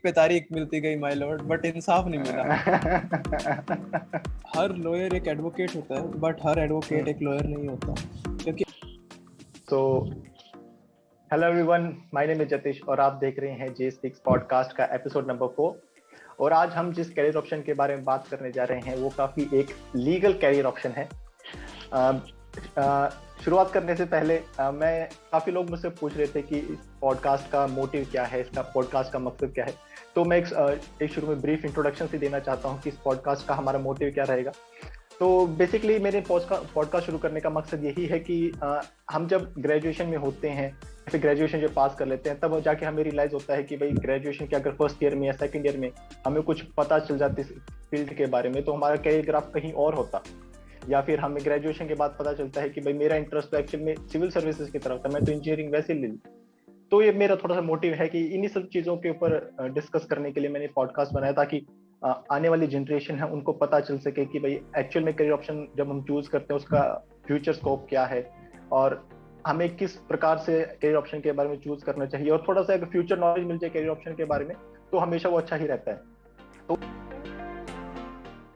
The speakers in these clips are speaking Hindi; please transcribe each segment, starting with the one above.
पे तारीख मिलती गई माय लॉर्ड, बट इंसाफ नहीं मिला। हर लॉयर एक एडवोकेट होता है, बट हर एडवोकेट एक लॉयर नहीं होता, क्योंकि तो hello everyone, my name is Jatish और आप देख रहे हैं जे स्पीक्स पॉडकास्ट का एपिसोड नंबर 4। और आज हम जिस कैरियर ऑप्शन के बारे में बात करने जा रहे हैं वो काफ़ी एक लीगल कैरियर ऑप्शन है। शुरुआत करने से पहले मैं काफ़ी लोग मुझसे पूछ रहे थे कि इस पॉडकास्ट का मोटिव क्या है, इसका पॉडकास्ट का मकसद क्या है। तो मैं एक शुरू में ब्रीफ इंट्रोडक्शन से देना चाहता हूँ कि इस पॉडकास्ट का हमारा मोटिव क्या रहेगा। तो बेसिकली मेरे पॉडकास्ट शुरू करने का मकसद यही है कि हम जब ग्रेजुएशन में होते हैं, फिर ग्रेजुएशन जब पास कर लेते हैं, तब जाके हमें रियलाइज होता है कि भाई ग्रेजुएशन के अगर फर्स्ट ईयर में या सेकंड ईयर में हमें कुछ पता चल जाती फील्ड के बारे में, तो हमारा कैरियर ग्राफ कहीं और होता। या फिर हमें ग्रेजुएशन के बाद पता चलता है कि भाई मेरा इंटरेस्ट तो एक्चुअल में सिविल सर्विसेज की तरफ था, मैं तो इंजीनियरिंग वैसे ले ली। तो ये मेरा थोड़ा सा मोटिव है कि इन्हीं सब चीज़ों के ऊपर डिस्कस करने के लिए मैंने पॉडकास्ट बनाया, ताकि आने वाली जनरेशन है उनको पता चल सके कि भाई एक्चुअल में करियर ऑप्शन जब हम चूज करते हैं उसका फ्यूचर स्कोप क्या है और हमें किस प्रकार से करियर ऑप्शन के बारे में चूज करना चाहिए। और थोड़ा सा अगर फ्यूचर नॉलेज मिल जाए करियर ऑप्शन के बारे में तो हमेशा वो अच्छा ही रहता है।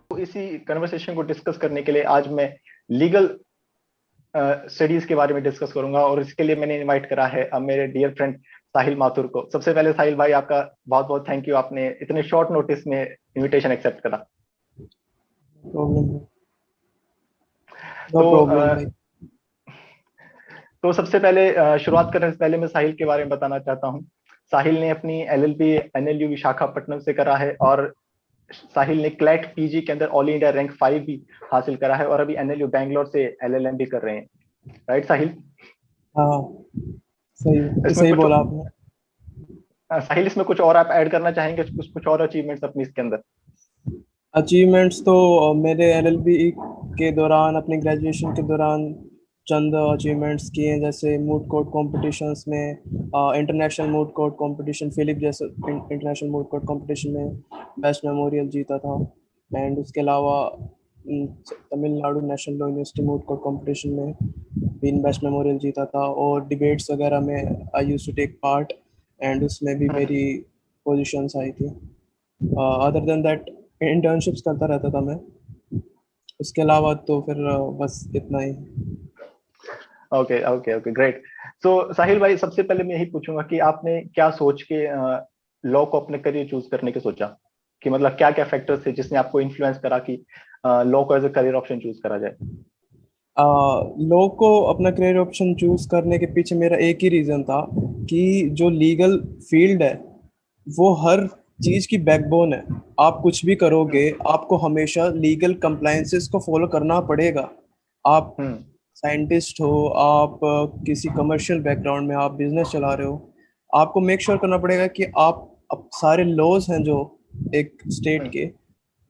तो इसी कन्वर्सेशन को डिस्कस करने के लिए आज मैं लीगल स्टडीज के बारे में डिस्कस करूंगा, और इसके लिए मैंने इनवाइट करा है मेरे डियर फ्रेंड साहिल माथुर को। सबसे पहले साहिल भाई, आपका बहुत बहुत थैंक यू, आपने इतने शॉर्ट नोटिस में इनविटेशन एक्सेप्ट करा। तो सबसे पहले शुरुआत करने से पहले मैं साहिल के बारे में बताना चाहता हूँ। साहिल ने अपनी LLB NLU विशाखापट्टनम से करा है, और साहिल ने क्लैट PG के अंदर ऑल इंडिया रैंक 5 भी हासिल करा है, और अभी NLU बैंगलोर से LLM भी कर रहे हैं। राइट साहिल? हाँ, सही बोला आपने। साहिल, इसमें कुछ और आप ऐड करना चाहेंगे, कुछ और अचीवमेंट्स अपनी इसके अंदर? अचीवमेंट्स तो मेरे LLB के दौरान, अपने ग्रेजुएशन के दौरान चंद अचीवमेंट्स किए हैं, जैसे मूड कोर्ट कॉम्पिटिशन्स में international moot court competition, Philip जैसे इंटरनेशनल मूड कोर्ट कॉम्पिटिशन में बेस्ट मेमोरियल जीता था। एंड उसके अलावा Tamil Nadu national law university moot court competition में भी बेस्ट मेमोरियल जीता था। और डिबेट्स वगैरह में I used to take part, and उसमें भी मेरी पोजीशंस आई थी। अदर देन दैट इंटर्नशिप्स करता रहता था मैं। उसके अलावा तो फिर बस इतना ही। Okay okay okay, great. तो साहिल भाई, सबसे पहले मैं यही पूछूंगा कि आपने क्या सोच के लॉ को अपने करियर चूज करने की सोचा, कि मतलब क्या क्या फैक्टर्स थे जिसने आपको इन्फ्लुएंस करा कि लॉ को as a career option choose करा जाए? लॉ को अपना करियर ऑप्शन चूज करने के पीछे मेरा एक ही रीजन था कि जो लीगल फील्ड है वो हर चीज की बैकबोन है। आप कुछ भी करोगे, आपको हमेशा लीगल कंप्लायंसेस को फॉलो करना पड़ेगा। आप साइंटिस्ट हो, आप किसी कमर्शियल बैकग्राउंड में आप बिजनेस चला रहे हो, आपको मेक श्योर करना पड़ेगा कि आप सारे लॉज हैं जो एक स्टेट के,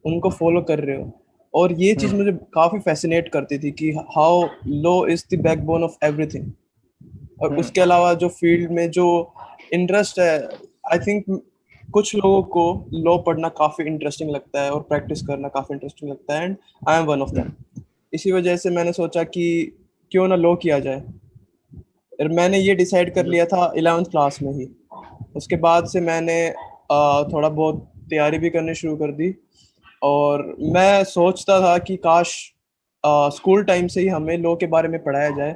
उनको फॉलो कर रहे हो। और ये चीज मुझे काफी फैसिनेट करती थी कि how law is the backbone of everything. और उसके अलावा जो फील्ड में जो इंटरेस्ट है, आई थिंक कुछ लोगों को लॉ पढ़ना काफी इंटरेस्टिंग लगता है और प्रैक्टिस करना काफी इंटरेस्टिंग लगता है, and I am one of them. इसी वजह से मैंने सोचा कि क्यों ना लॉ किया जाए। और मैंने ये डिसाइड कर लिया था 11th क्लास में ही। उसके बाद से मैंने थोड़ा बहुत तैयारी भी करनी शुरू कर दी। और मैं सोचता था कि काश स्कूल टाइम से ही हमें लॉ के बारे में पढ़ाया जाए,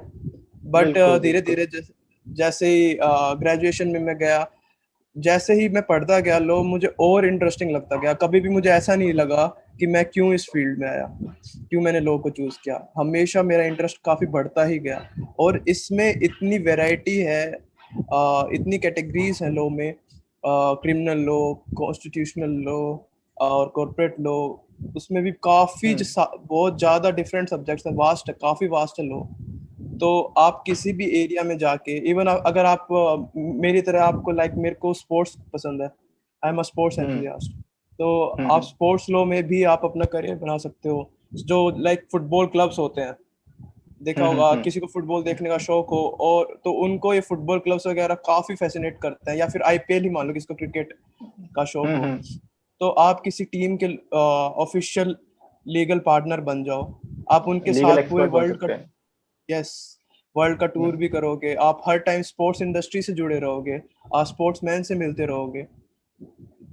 बट धीरे धीरे जैसे ही ग्रेजुएशन में मैं गया, जैसे ही मैं पढ़ता गया लॉ मुझे और इंटरेस्टिंग लगता गया। कभी भी मुझे ऐसा नहीं लगा कि मैं क्यों इस फील्ड में आया, क्यों मैंने लॉ को चूज किया। हमेशा मेरा इंटरेस्ट काफी बढ़ता ही गया। और इसमें इतनी वैरायटी है, इतनी कैटेगरीज हैं लॉ में, क्रिमिनल लॉ, कॉन्स्टिट्यूशनल लॉ और कॉर्पोरेट लॉ। उसमें भी काफी बहुत ज्यादा डिफरेंट सब्जेक्ट्स हैं, वास्ट है, काफी वास्ट है लॉ। तो आप किसी भी एरिया में जाके, इवन अगर आप मेरी तरह आपको मेरे को स्पोर्ट्स पसंद है, I am a sports enthusiast, तो आप स्पोर्ट्स लॉ में भी आप अपना करियर बना सकते हो। जो फुटबॉल क्लब्स होते हैं, देखा होगा, किसी को फुटबॉल देखने का शौक हो और तो उनको ये फुटबॉल क्लब्स वगैरह काफी फैसिनेट करते हैं। या फिर IPL ही मान लो, किसको क्रिकेट का शौक हो, तो आप किसी टीम के ऑफिशियल लीगल पार्टनर बन जाओ। आप उनके साथ पूरे वर्ल्ड का टूर भी करोगे, आप हर टाइम स्पोर्ट्स इंडस्ट्री से जुड़े रहोगे, आप स्पोर्ट्समैन से मिलते रहोगे।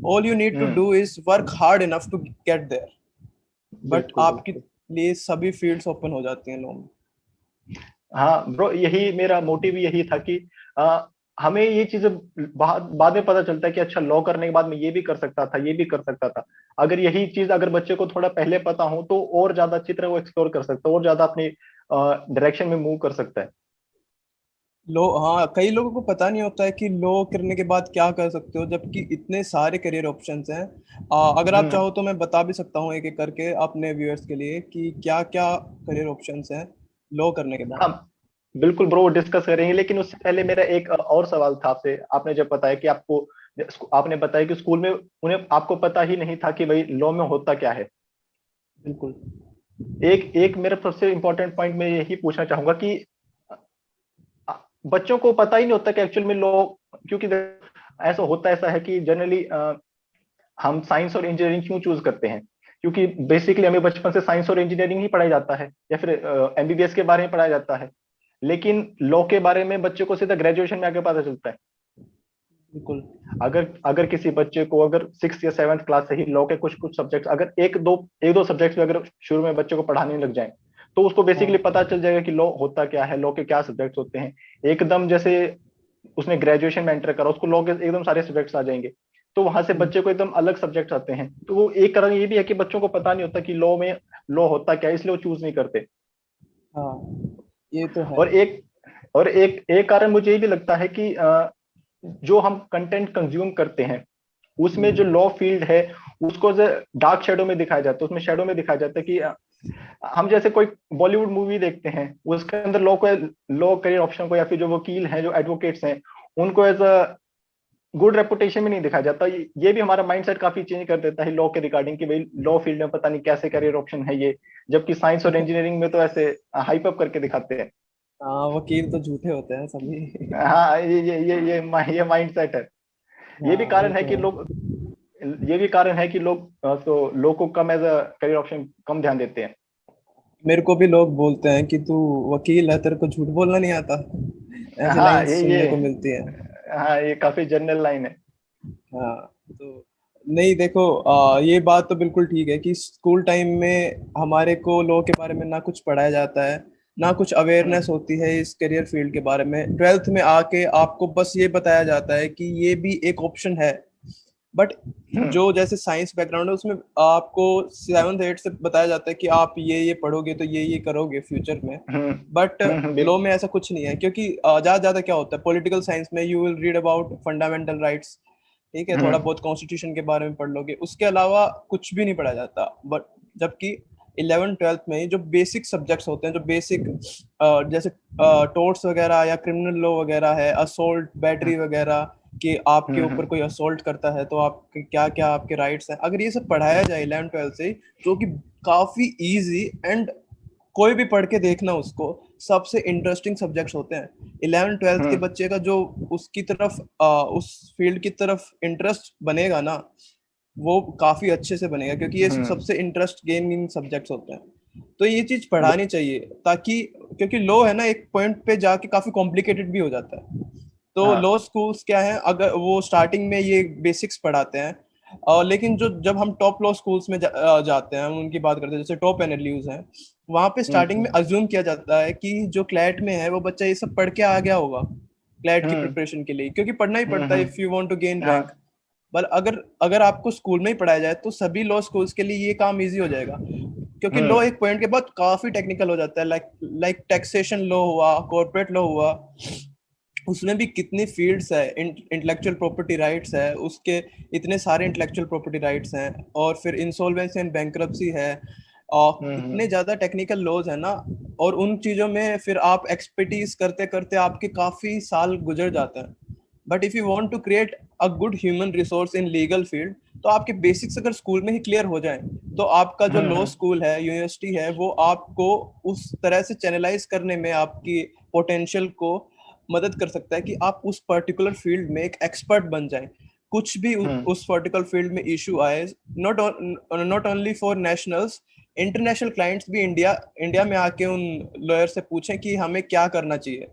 All you need to do is work hard enough to get there, but बिल्कुल आपके बिल्कुल। लिए सभी फील्ड्स ओपन हो जाती हैं लॉ में। हाँ ब्रो, यही मेरा मोटिव यही था कि हमें ये चीजें बाद में पता चलता है कि अच्छा लॉ करने के बाद मैं ये भी कर सकता था, ये भी कर सकता था। अगर यही चीज अगर बच्चे को थोड़ा पहले पता हो तो और ज्यादा अच्छी तरह वो एक्सप्लोर कर सकता है, और ज्यादा अपनी डायरेक्शन में मूव कर सकता है। लो हाँ, कई लोगों को पता नहीं होता है कि लो करने के बाद क्या कर सकते हो, जबकि इतने सारे करियर ऑप्शंस हैं। अगर आप हम्म। चाहो तो मैं बता भी सकता हूँ एक एक करके अपने व्यूअर्स के लिए कि क्या क्या करियर ऑप्शंस हैं लो करने के बाद। हाँ बिल्कुल ब्रो, डिस्कस करेंगे, लेकिन उससे पहले मेरा एक और सवाल था आपसे। आपने जब बताया कि आपने बताया कि स्कूल में उन्हें आपको पता ही नहीं था कि भाई लॉ में होता क्या है। बिल्कुल। एक एक मेरा सबसे इंपॉर्टेंट पॉइंट मैं यही पूछना चाहूंगा कि बच्चों को पता ही नहीं होता कि एक्चुअल में लॉ, क्योंकि ऐसा है कि जनरली हम साइंस और इंजीनियरिंग क्यों चूज करते हैं, क्योंकि बेसिकली हमें बचपन से साइंस और इंजीनियरिंग ही पढ़ाया जाता है, या फिर एमबीबीएस के बारे में पढ़ाया जाता है। लेकिन लॉ के बारे में बच्चे को सीधा ग्रेजुएशन में आके पता चलता है। बिल्कुल। अगर अगर किसी बच्चे को अगर 6 या 7th क्लास से ही लॉ के कुछ कुछ सब्जेक्ट्स, अगर एक दो सब्जेक्ट्स भी अगर शुरू में बच्चे को पढ़ाने लग जाए, तो उसको बेसिकली हाँ। पता चल जाएगा कि लॉ होता क्या है, लॉ के क्या सब्जेक्ट्स होते हैं। एकदम जैसे उसने ग्रेजुएशन में एंटर करा, उसको लॉ के एकदम सारे सब्जेक्ट्स आ जाएंगे। तो वहां से हम्म, बच्चे को एकदम अलग सब्जेक्ट्स आते हैं। तो वो एक कारण ये भी है कि बच्चों को पता नहीं होता कि लॉ होता क्या है, इसलिए वो चूज नहीं करते। हाँ, ये तो है। और एक कारण मुझे ये भी लगता है कि जो हम कंटेंट कंज्यूम करते हैं, उसमें जो हम्म, लॉ फील्ड है उसको डार्क शेडो में दिखाया जाता है, उसमें शेडो में दिखाया जाता है कि हम जैसे कोई बॉलीवुड मूवी देखते हैं, उसके अंदर लॉ करियर ऑप्शन को, या फिर जो वकील हैं, जो एडवोकेट्स हैं, उनको एज अ गुड रेपुटेशन में नहीं दिखाया जाता। ये भी हमारा माइंडसेट काफी चेंज कर देता है लॉ के रिगार्डिंग, कि भाई लॉ फील्ड में पता नहीं कैसे करियर ऑप्शन है ये, जबकि साइंस और इंजीनियरिंग में तो ऐसे हाइप अप करके दिखाते हैं। हाँ, वकील तो झूठे होते हैं सभी। हाँ, ये माइंडसेट है। ये भी हाँ, ये कारण है तो कि है। लोग ये भी कारण है कि तो लॉ को कम एज अ करियर ऑप्शन कम ध्यान देते हैं। मेरे को भी लोग बोलते हैं कि तू वकील है, तेरे को झूठ बोलना नहीं आता, ऐसी हाँ लाइंस सुनने को मिलती है। हाँ, ये काफी जनरल लाइन है। हाँ। तो नहीं देखो, ये बात तो बिल्कुल ठीक है कि स्कूल टाइम में हमारे को लॉ के बारे में ना कुछ पढ़ाया जाता है, ना कुछ हम्म अवेयरनेस होती है इस करियर फील्ड के बारे में। ट्वेल्थ में आके आपको बस ये बताया जाता है कि ये भी एक ऑप्शन है। बट हम्म जो जैसे साइंस बैकग्राउंड है उसमें आपको 7th 8th से बताया जाता है कि आप ये पढ़ोगे तो ये करोगे फ्यूचर में। हम्म बट लॉ बिल्कुल। में ऐसा कुछ नहीं है, क्योंकि ज्यादा ज्यादा क्या होता है, पॉलिटिकल साइंस में you will read about fundamental rights, ठीक है, थोड़ा हम्म बहुत कॉन्स्टिट्यूशन के बारे में पढ़ लोगे, उसके अलावा कुछ भी नहीं पढ़ा जाता। बट जबकि 11th 12th में जो बेसिक सब्जेक्ट्स होते हैं, जो बेसिक जैसे टोर्ट्स वगैरह या क्रिमिनल लॉ वगैरह है, असोल्ट बैटरी वगैरह, कि आपके ऊपर हम्म कोई असोल्ट करता है तो आप क्या क्या आपके राइट्स हैं, अगर ये सब पढ़ाया जाए 11th 12th से, जो कि काफी इजी एंड कोई भी पढ़ के देखना उसको, सबसे इंटरेस्टिंग सब्जेक्ट्स होते हैं। 11th 12th के हम्म बच्चे का जो उसकी तरफ उस फील्ड की तरफ इंटरेस्ट बनेगा ना, वो काफी अच्छे से बनेगा, क्योंकि ये हम्म सबसे इंटरेस्ट गेनिंग सब्जेक्ट्स होते हैं। तो ये चीज पढ़ानी चाहिए, ताकि क्योंकि लॉ है ना, एक पॉइंट पे जाके काफी कॉम्प्लिकेटेड भी हो जाता है। तो हाँ लॉ स्कूल्स क्या है, अगर वो स्टार्टिंग में ये बेसिक्स पढ़ाते हैं, और लेकिन जो जब हम टॉप लॉ स्कूल्स में जाते हैं, हम उनकी बात करते हैं, जैसे टॉप एनएलयूज हैं, वहां पे स्टार्टिंग में अज्यूम किया जाता है कि जो क्लैट में है वो बच्चा ये सब पढ़ के आ गया होगा क्लैट की हम्म प्रिपरेशन के लिए, क्योंकि पढ़ना ही पड़ता है if you want to gain हाँ रैंक। पर अगर अगर आपको स्कूल में ही पढ़ाया जाए तो सभी लॉ स्कूल्स के लिए ये काम इजी हो जाएगा, क्योंकि लॉ हम्म एक पॉइंट के बाद काफी टेक्निकल हो जाता है, लाइक टैक्सेशन लॉ हुआ, कॉर्पोरेट लॉ हुआ, उसमें भी कितनी फील्ड्स है, इंटेलेक्चुअल प्रॉपर्टी राइट्स है उसके, इतने सारे इंटेलेक्चुअल प्रॉपर्टी राइट्स हैं, और फिर इंसॉल्वेंसी एंड बैंक्रप्सी है, और इतने हम्म ज्यादा टेक्निकल लॉज है ना। और उन चीजों में फिर आप एक्सपर्टीज करते करते आपके काफी साल गुजर जाते हैं। But if you want to create a good human resource in legal field, तो आपके बेसिक्स अगर स्कूल में ही क्लियर हो जाए, तो आपका जो लॉ हम्म स्कूल है, यूनिवर्सिटी है, वो आपको उस तरह से चैनलाइज करने में आपकी पोटेंशियल को मदद कर सकता है कि आप उस पर्टिकुलर फील्ड में एक एक्सपर्ट बन जाएं। कुछ भी हम्म उस पर्टिकुलर फील्ड में इशू आए, not only for nationals, international clients भी इंडिया इंडिया में आके उन लॉयर से पूछें कि हमें क्या करना चाहिए।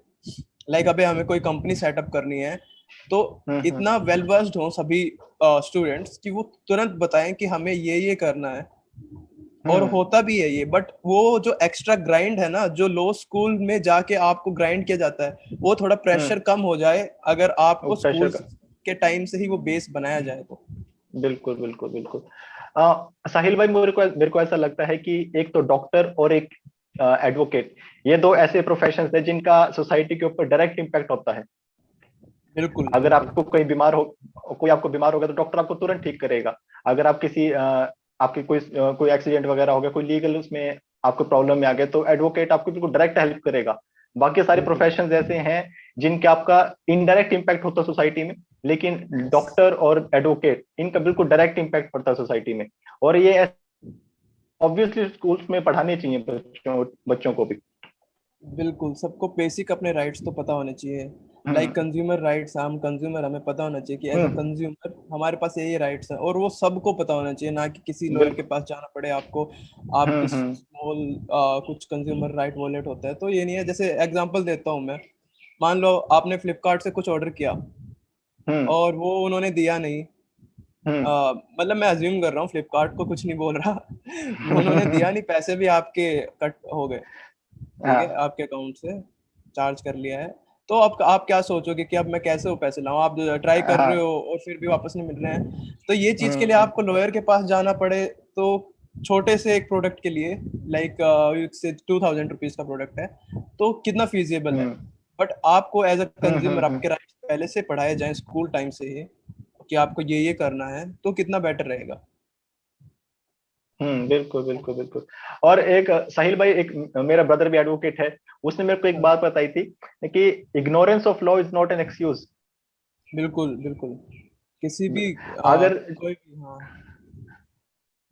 लाइक अबे हमें कोई कंपनी सेटअप करनी है, तो इतना वेल वर्स्ड हो सभी स्टूडेंट्स कि वो तुरंत बताएं कि हमें ये करना है, और होता भी है ये। बट वो जो एक्स्ट्रा ग्राइंड है ना, जो लो स्कूल में जाके आपको ग्राइंड किया जाता है, वो थोड़ा प्रेशर कम हो जाए अगर आपको स्कूल के टाइम से ही वो बेस बनाया जाए तो। बिल्कुल बिल्कुल बिल्कुल। साहिल भाई, मेरे को ऐसा लगता है कि एक तो डॉक्टर और एक एडवोकेट, ये दो ऐसे प्रोफेशंस हैं जिनका सोसाइटी के ऊपर डायरेक्ट इम्पैक्ट होता है। बिल्कुल अगर बिल्कुल। आपको कोई आपको बीमार होगा तो डॉक्टर आपको तुरंत ठीक करेगा। अगर आप किसी आपकी कोई एक्सीडेंट वगैरह हो गया, कोई लीगल उसमें आपको प्रॉब्लम में आ गया, तो एडवोकेट आपको बिल्कुल डायरेक्ट हेल्प करेगा। बाकी सारे प्रोफेशन ऐसे हैं जिनके आपका इनडायरेक्ट इम्पैक्ट होता है सोसाइटी में, लेकिन डॉक्टर और एडवोकेट इनका बिल्कुल डायरेक्ट इम्पैक्ट पड़ता है सोसाइटी में। और ये ऑब्वियसली स्कूल्स में पढ़ाने चाहिए बच्चों बच्चों को भी। बिल्कुल, सबको बेसिक अपने राइट्स तो पता होने चाहिए। लाइक हम्म कंज्यूमर राइट्स, हम कंज्यूमर, हमें पता होना चाहिए कि एज अ हम्म कंज्यूमर हमारे पास ये राइट्स हैं, और वो सबको पता होना चाहिए, ना कि किसी लॉयर के बिल्कुल। पास जाना पड़े आपको। आपकी हम्म। स्मॉल कुछ कंज्यूमर राइट वॉलेट होता है, तो ये नहीं है। जैसे एग्जांपल देता हूँ मैं, मान लो आपने फ्लिपकार्ट से कुछ ऑर्डर किया हम्म और वो उन्होंने दिया नहीं। हम्म मतलब मैं अज्यूम कर रहा हूँ, फ्लिपकार्ट को कुछ नहीं बोल रहा। वो उन्होंने दिया नहीं, पैसे भी आपके कट हो गए, ठीक है, हाँ। आपके अकाउंट से चार्ज कर लिया है। तो आप क्या सोचोगे कि अब मैं कैसे वो पैसे लाऊं? आप ट्राई कर रहे हो हाँ। और फिर भी वापस नहीं मिल रहे हैं। तो ये चीज के लिए हम्म आपको लॉयर के पास जाना पड़े, तो छोटे से एक प्रोडक्ट के लिए, लाइक से 2000 रुपीज का प्रोडक्ट है, तो कितना फीजिबल है। हम्म बट आपको एज अ कंज्यूमर हम्म। आपके राइट्स पहले से पढ़ाए जाएं स्कूल टाइम से ही, कि आपको ये करना है, तो कितना बेटर रहेगा। बिल्कुल बिल्कुल बिल्कुल। और एक साहिल भाई, एक मेरा ब्रदर भी एडवोकेट है, उसने मेरे को एक हाँ, बात बताई थी कि ignorance of law is not an excuse. बिल्कुल बिल्कुल। किसी भी अगर कोई भी, हाँ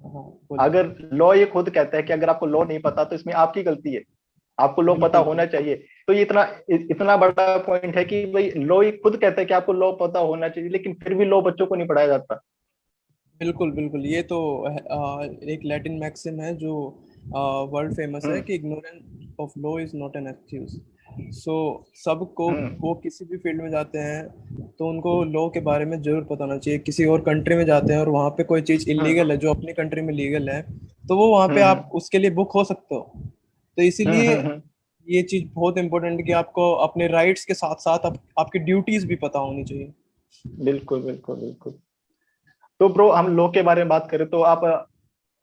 हाँ, बोलिए। अगर लॉ ये खुद कहता है कि अगर आपको लॉ नहीं पता तो इसमें आपकी गलती है, आपको लॉ पता बिल्कुल होना बिल्कुल। चाहिए। तो ये इतना बड़ा पॉइंट है कि भाई लॉ ये खुद कहता है कि आपको लॉ पता होना चाहिए, लेकिन फिर भी लॉ बच्चों को नहीं पढ़ाया जाता। बिल्कुल बिल्कुल, ये तो एक लैटिन मैक्सिम है जो वर्ल्ड फेमस है, हम्म कि ignorance of law is not an excuse. So सबको, हम्म वो किसी भी फील्ड में जाते हैं तो उनको लॉ के बारे में जरूर पता होना चाहिए। किसी और कंट्री में जाते हैं और वहाँ पे कोई चीज़ इलीगल है हम्म जो अपनी कंट्री में लीगल है, तो वो वहाँ पे हम्म आप उसके लिए बुक हो सकते हो। तो इसीलिए हम्म। ये चीज़ बहुत इंपॉर्टेंट है कि आपको अपने राइट्स के साथ साथ आपकी ड्यूटीज भी पता होनी चाहिए। बिल्कुल बिल्कुल बिल्कुल। तो ब्रो, हम लॉ के बारे में बात करें तो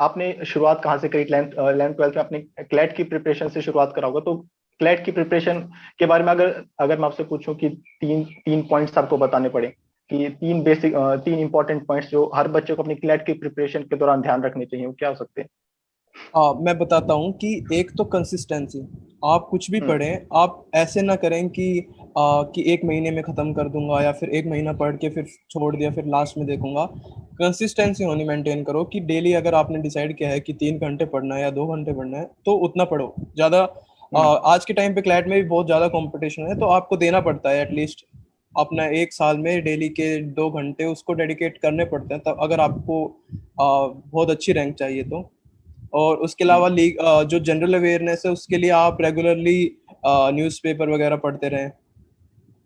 आपने शुरुआत कहाँ से करी? 11th 12th में आपने क्लैट की प्रिपरेशन से शुरुआत करा होगा, तो क्लैट की प्रिपरेशन के बारे में अगर अगर मैं आपसे पूछूं कि तीन तीन पॉइंट्स आपको बताने पड़े, कि तीन इंपॉर्टेंट पॉइंट्स जो हर बच्चे को अपनी क्लैट की प्रिपरेशन के दौरान ध्यान रखने चाहिए, वो क्या हो सकते हैं? मैं बताता हूँ कि एक तो कंसिस्टेंसी। आप कुछ भी हम्म पढ़ें, आप ऐसे ना करें कि एक महीने में ख़त्म कर दूंगा, या फिर एक महीना पढ़ के फिर छोड़ दिया, फिर लास्ट में देखूंगा। कंसिस्टेंसी होनी मेंटेन करो, कि डेली अगर आपने डिसाइड किया है कि 3 घंटे पढ़ना है या 2 घंटे पढ़ना है, तो उतना पढ़ो ज़्यादा। हम्म आज के टाइम पे क्लैट में भी बहुत ज़्यादा कंपटीशन है, तो आपको देना पड़ता है एटलीस्ट अपना एक साल में डेली के 2 घंटे उसको डेडिकेट करने पड़ते हैं, तब अगर आपको बहुत अच्छी रैंक चाहिए तो। और उसके अलावा हम्म जो जनरल अवेयरनेस है, उसके लिए आप रेगुलरली न्यूज़पेपर वगैरह पढ़ते रहें।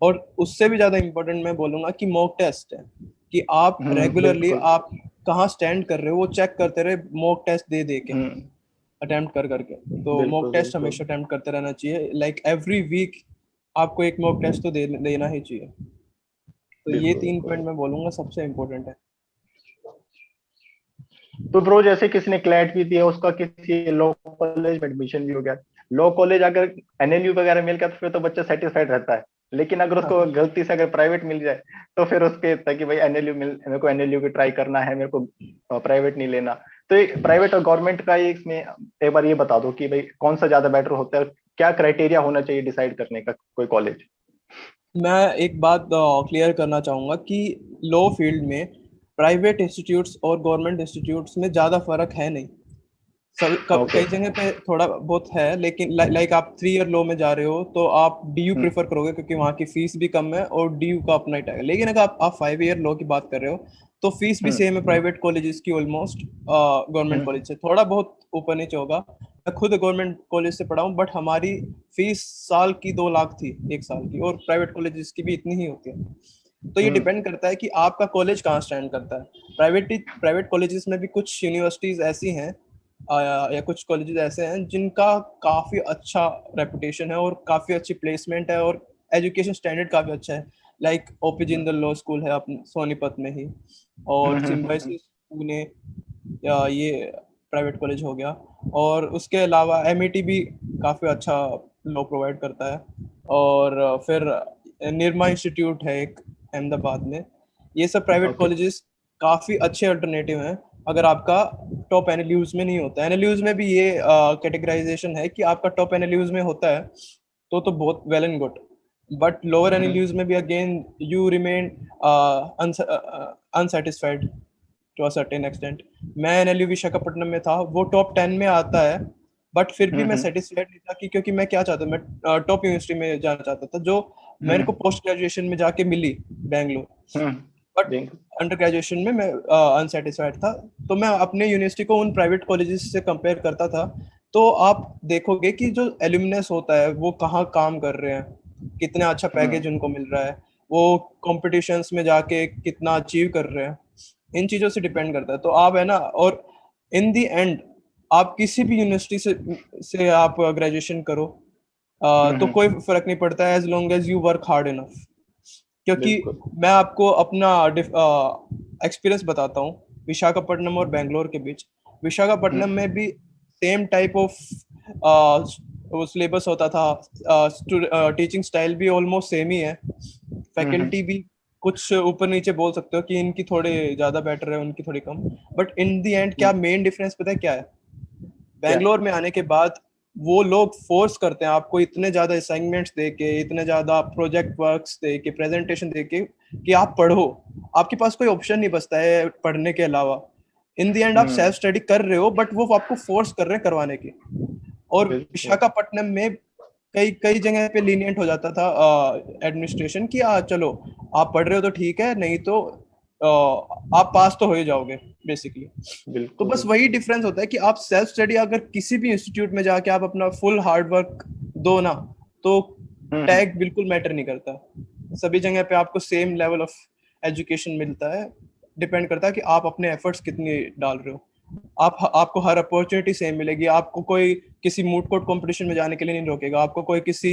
और उससे भी ज़्यादा इम्पोर्टेंट मैं बोलूँगा कि मॉक टेस्ट है, कि आप रेगुलरली बिल्कुल। आप कहाँ स्टैंड कर रहे हो वो चेक करते रहे, मॉक टेस्ट दे दे के, हम्म अटेम्प्ट कर करके। तो मॉक बिल्कुल टेस्ट बिल्कुल हमेशा अटेम्प्ट करते रहना चाहिए, लाइक एवरी वीक आपको एक मॉक टेस्ट तो देना ही चाहिए। तो ये बिल्कुल 3 पॉइंट बिल्कुल। मैं बोलूँगा सबसे इम्पोर्टेंट है। तो ब्रो, जैसे किसी ने क्लैट भी दिया, उसका किसी लॉ कॉलेज में एडमिशन भी हो गया, लॉ कॉलेज अगर एनएलयू वगैरह मिल गया तो फिर तो बच्चा सेटिस्फाइड रहता है। लेकिन अगर उसको हाँ गलती से अगर प्राइवेट मिल जाए, तो फिर उसके था कि भाई एनएलयू मिल, मेरे को एनएलयू की ट्राई करना है, मेरे को प्राइवेट नहीं लेना। तो प्राइवेट और गवर्नमेंट का ये इसमें एक बार ये बता दो कि भाई कौन सा ज्यादा बेटर होता है, क्या क्राइटेरिया होना चाहिए डिसाइड करने का कोई कॉलेज? मैं एक बात क्लियर करना चाहूँगा कि लॉ फील्ड में प्राइवेट इंस्टीट्यूट्स और गवर्नमेंट इंस्टीट्यूट्स में ज़्यादा फर्क है नहीं। ओके। कई जगह पे थोड़ा बहुत है, लेकिन लाइक आप 3 ईयर लॉ में जा रहे हो तो आप डीयू हम्म प्रेफर करोगे, क्योंकि वहाँ की फीस भी कम है और डीयू का अपना ही टैग है। लेकिन अगर आप 5 ईयर लॉ की बात कर रहे हो, तो फीस भी हम्म सेम है प्राइवेट कॉलेजेस की ऑलमोस्ट गवर्नमेंट हम्म कॉलेज से, थोड़ा बहुत ऊपर नीचे होगा। मैं खुद गवर्नमेंट कॉलेज से पढ़ा हूँ, बट हमारी फीस साल की 2 लाख थी, एक साल की, और प्राइवेट कॉलेजेस की भी इतनी ही होती है। तो ये डिपेंड करता है कि आपका कॉलेज कहाँ स्टैंड करता है। प्राइवेट कॉलेजेस में भी कुछ यूनिवर्सिटीज ऐसी हैं या कुछ कॉलेजेस ऐसे हैं जिनका काफी अच्छा रेपुटेशन है और काफी अच्छी प्लेसमेंट है और एजुकेशन स्टैंडर्ड काफी अच्छा है। Like OP Jindal law school है अपने सोनीपत में ही, और सिम्बायोसिस पुणे, या ये प्राइवेट कॉलेज हो गया। और उसके अलावा एमईटी भी काफ़ी अच्छा लॉ प्रोवाइड करता है। और फिर निर्मा इंस्टीट्यूट है एक अहमदाबाद में। ये सब प्राइवेट ओके। कॉलेजेस काफ़ी अच्छे अल्टरनेटिव हैं अगर आपका टॉप एनएलयूज में नहीं होता है। एनएलयूज में भी ये कैटेगराइजेशन है कि आपका टॉप एनएलयूज में होता है तो बहुत well and good, but lower NLUs में भी again you remain unsatisfied to a certain extent. मैं एनएलयू विशाखापट्टनम में था, वो टॉप 10 में आता है, बट फिर भी मैं सेटिस्फाइड नहीं था कि क्योंकि मैं क्या चाहता, मैं टॉप यूनिवर्सिटी में जाना चाहता था जो मेरे को पोस्ट ग्रेजुएशन में जाके मिली बैंगलोर, बट अंडर ग्रेजुएशन में मैं अनसेटिस्फाइड था। तो मैं अपने यूनिवर्सिटी को उन प्राइवेट कॉलेजेस से कंपेयर करता था। तो आप देखोगे कि जो एल्यूमिनस होता है वो कहाँ काम कर रहे हैं, कितना अच्छा पैकेज उनको मिल रहा है, वो कॉम्पिटिशन्स में जाके कितना अचीव कर रहे हैं, इन चीज़ों से डिपेंड करता है। तो आप है ना, और इन दी एंड आप किसी भी यूनिवर्सिटी से आप ग्रेजुएशन करो तो कोई फर्क नहीं पड़ता है as long as you work hard enough. क्योंकि मैं आपको अपना एक्सपीरियंस बताता हूँ विशाखापट्टनम और बेंगलोर के बीच। विशाखापट्टनम में भी सेम टाइप ऑफ वो सिलेबस होता था, टीचिंग स्टाइल भी ऑलमोस्ट सेम ही है, फैकल्टी भी कुछ ऊपर नीचे बोल सकते हो कि इनकी थोड़े ज्यादा बेटर है, उनकी थोड़ी कम, बट इन दी एंड क्या मेन डिफरेंस पता है क्या है? बैंगलोर में आने के बाद वो लोग फोर्स करते हैं आपको इतने ज्यादा असाइनमेंट्स दे के, इतने ज्यादा प्रोजेक्ट वर्क्स दे के, प्रेजेंटेशन दे के कि आप पढ़ो, आपके पास कोई ऑप्शन नहीं बचता है पढ़ने के अलावा। इन दी एंड आप सेल्फ स्टडी कर रहे हो, बट वो आपको फोर्स कर रहे हैं करवाने की। और विशाखापट्टनम में कई कई जगह पे लीनियंट हो जाता था एडमिनिस्ट्रेशन कि चलो आप पढ़ रहे हो तो ठीक है, नहीं तो आप पास तो हो ही जाओगे बेसिकली। तो बस वही डिफरेंस होता है कि आप सेल्फ स्टडी अगर किसी भी इंस्टीट्यूट में जाके आप अपना फुल हार्ड वर्क दो ना, तो टैग बिल्कुल मैटर नहीं करता। सभी जगह पे आपको सेम लेवल ऑफ एजुकेशन मिलता है, डिपेंड करता है कि आप अपने एफर्ट्स कितनी डाल रहे हो। आपको हर अपॉर्चुनिटी सेम मिलेगी, आपको कोई किसी मूट कोर्ट कंपटीशन में जाने के लिए नहीं रोकेगा, आपको कोई किसी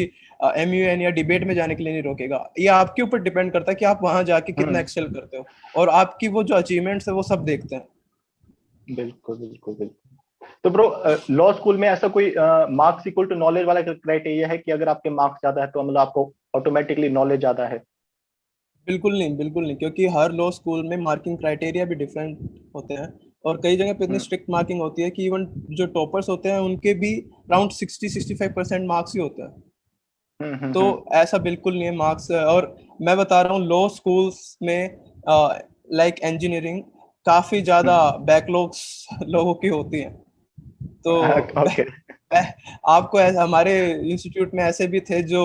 एमयूएन या डिबेट में जाने के लिए नहीं रोकेगा। ये आपके ऊपर डिपेंड करता है कि आप वहां जाके कितना एक्सेल करते हो, और आपकी वो जो अचीवमेंट्स है वो सब देखते हैं। बिल्कुल बिल्कुल बिल्कुल। तो ब्रो, लॉ स्कूल में ऐसा कोई मार्क्स इक्वल टू नॉलेज वाला क्राइटेरिया है कि अगर आपके मार्क्स ज्यादा है तो मतलब आपको ऑटोमेटिकली नॉलेज ज्यादा है? बिल्कुल नहीं, बिल्कुल नहीं, क्योंकि हर लॉ स्कूल में मार्किंग क्राइटेरिया भी डिफरेंट होते हैं, और कई जगह पे इतनी स्ट्रिक्ट मार्किंग होती है कि इवन जो टॉपर्स होते हैं उनके भी अराउंड 60-65% मार्क्स ही होते हैं। तो ऐसा बिल्कुल नहीं है मार्क्स। और मैं बता रहा हूँ लॉ स्कूल्स में लाइक इंजीनियरिंग काफी ज्यादा बैकलॉग्स लोगों की होती हैं। तो okay. आपको ऐसा, हमारे इंस्टीट्यूट में ऐसे भी थे जो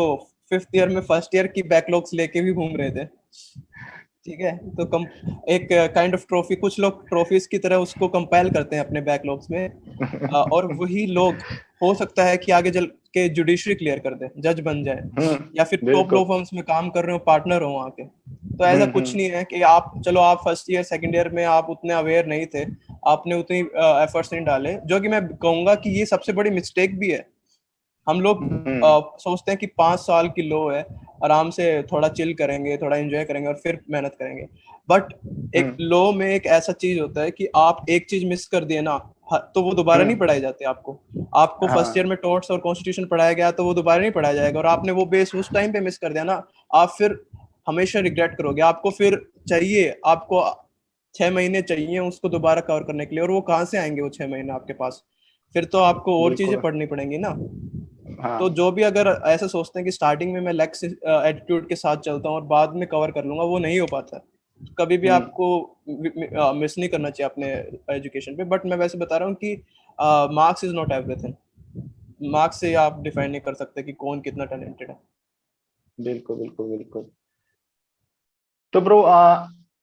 5th ईयर में 1st ईयर की बैकलॉग्स लेके भी घूम रहे थे। ठीक है, तो एक काइंड ऑफ ट्रॉफी, कुछ लोग ट्रॉफीज की तरह उसको कंपाइल करते हैं अपने बैकलॉग्स में, और वही लोग हो सकता है कि आगे चल के जुडिशरी क्लियर कर दे, जज बन जाए, या फिर टॉप लॉ फर्म्स में काम कर रहे हो, पार्टनर हो वहाँ के। तो ऐसा कुछ नहीं है कि आप चलो आप 1st ईयर 2nd ईयर में आप उतने अवेयर नहीं थे, आपने उतनी एफर्ट्स नहीं डाले, जो कि मैं कहूंगा कि ये सबसे बड़ी मिस्टेक भी है। हम लोग सोचते हैं कि 5 साल की लॉ है, आराम से थोड़ा चिल करेंगे, थोड़ा एंजॉय करेंगे और फिर मेहनत करेंगे, बट एक लॉ में एक ऐसा चीज होता है कि आप एक चीज मिस कर दिए ना, तो वो दोबारा नहीं पढ़ाई जाती आपको 1st ईयर में टॉर्ट्स और कॉन्स्टिट्यूशन पढ़ाया गया तो वो दोबारा नहीं पढ़ाया जाएगा, और आपने वो बेस उस टाइम पे मिस कर दिया ना, आप फिर हमेशा रिग्रेट करोगे। आपको फिर चाहिए, आपको 6 महीने चाहिए उसको दोबारा कवर करने के लिए, और वो कहाँ से आएंगे वो 6 महीने आपके पास? फिर तो आपको और चीजें पढ़नी पड़ेंगी ना। तो जो भी अगर ऐसा सोचते हैं कि स्टार्टिंग में मैं लैक्स एटीट्यूड के साथ चलता हूँ और बाद में कवर कर लूंगा, वो नहीं हो पाता। कभी भी आपको मिस नहीं करना चाहिए अपने एजुकेशन पे। बट मैं वैसे बता रहा हूँ कि marks is not everything. Marks से आप डिफाइन नहीं कर सकते कि कौन कितना टैलेंटेड है। बिल्कुल बिल्कुल बिल्कुल। तो ब्रो,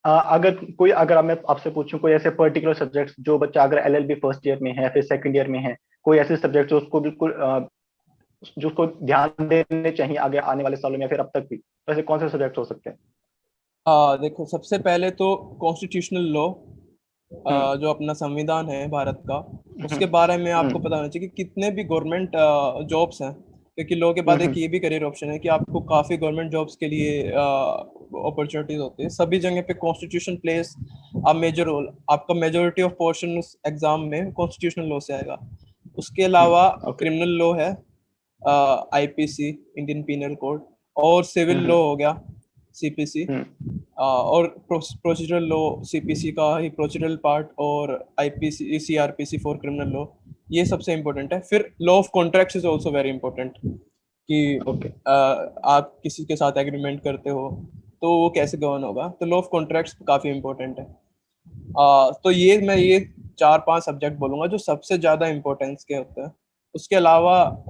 अगर मैं आपसे पूछूं कोई ऐसे पर्टिकुलर सब्जेक्ट्स जो बच्चा अगर एलएलबी 1st ईयर में है, फिर 2nd ईयर में है, कोई ऐसे सब्जेक्ट जो उसको बिल्कुल जो उसको ध्यान देने चाहिए आगे आने वाले सालों में या फिर अब तक भी, वैसे कौन से सब्जेक्ट हो सकते हैं? देखो, सबसे पहले तो कॉन्स्टिट्यूशनल लॉ, हम्म जो अपना संविधान है भारत का, हम्म उसके बारे में आपको हम्म पता होना चाहिए कि कितने भी गवर्नमेंट जॉब्स हैं, क्योंकि लॉ के बाद एक हम्म ये भी करियर ऑप्शन है कि आपको काफी गवर्नमेंट जॉब्स के लिए अपॉर्चुनिटीज होती है। सभी जगह पे constitution plays a major role. आपका मेजोरिटी ऑफ पोर्शन एग्जाम में कॉन्स्टिट्यूशनल लॉ से आएगा। उसके अलावा ओके क्रिमिनल लॉ है, आईपीसी, इंडियन पिनल कोड, और सिविल हम्म लॉ हो गया, सीपीसी, हम्म और प्रोसीजरल लॉ, सीपीसी का ही प्रोसीजरल पार्ट, और IPC, CrPC for criminal law, ये सबसे इम्पोर्टेंट है। फिर law of contracts is also very important, कि ओके आप किसी के साथ एग्रीमेंट करते हो तो वो कैसे गवर्न होगा, तो लॉ ऑफ कॉन्ट्रैक्ट्स काफी इंपॉर्टेंट है। तो ये 4-5 सब्जेक्ट बोलूंगा जो सबसे ज्यादा इम्पोर्टेंस के होते हैं। उसके अलावा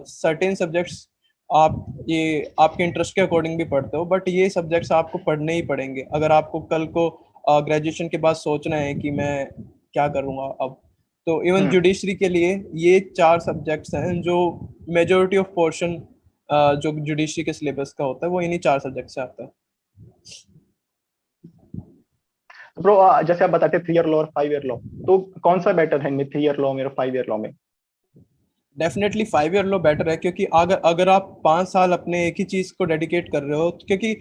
सर्टेन सब्जेक्ट्स आप ये आपके इंटरेस्ट के अकॉर्डिंग भी पढ़ते हो, बट ये सब्जेक्ट्स आपको पढ़ने ही पड़ेंगे अगर आपको कल को ग्रेजुएशन के बाद सोचना है कि मैं क्या करूँगा अब। तो इवन हम्म जुडिशरी के लिए ये 4 सब्जेक्ट्स हैं जो मेजोरिटी ऑफ पोर्शन जो जुडिशरी के सिलेबस का होता है वो इन्हीं 4 सब्जेक्ट से आता है। ब्रो, जैसे आप बताते 3 ईयर लॉ और 5 ईयर लॉ, तो कौन सा बेटर है इनमें, 3 ईयर लॉ में और 5 ईयर लॉ में? डेफिनेटली 5 ईयर लो बेटर है, क्योंकि अगर अगर आप 5 साल अपने एक ही चीज को डेडिकेट कर रहे हो, क्योंकि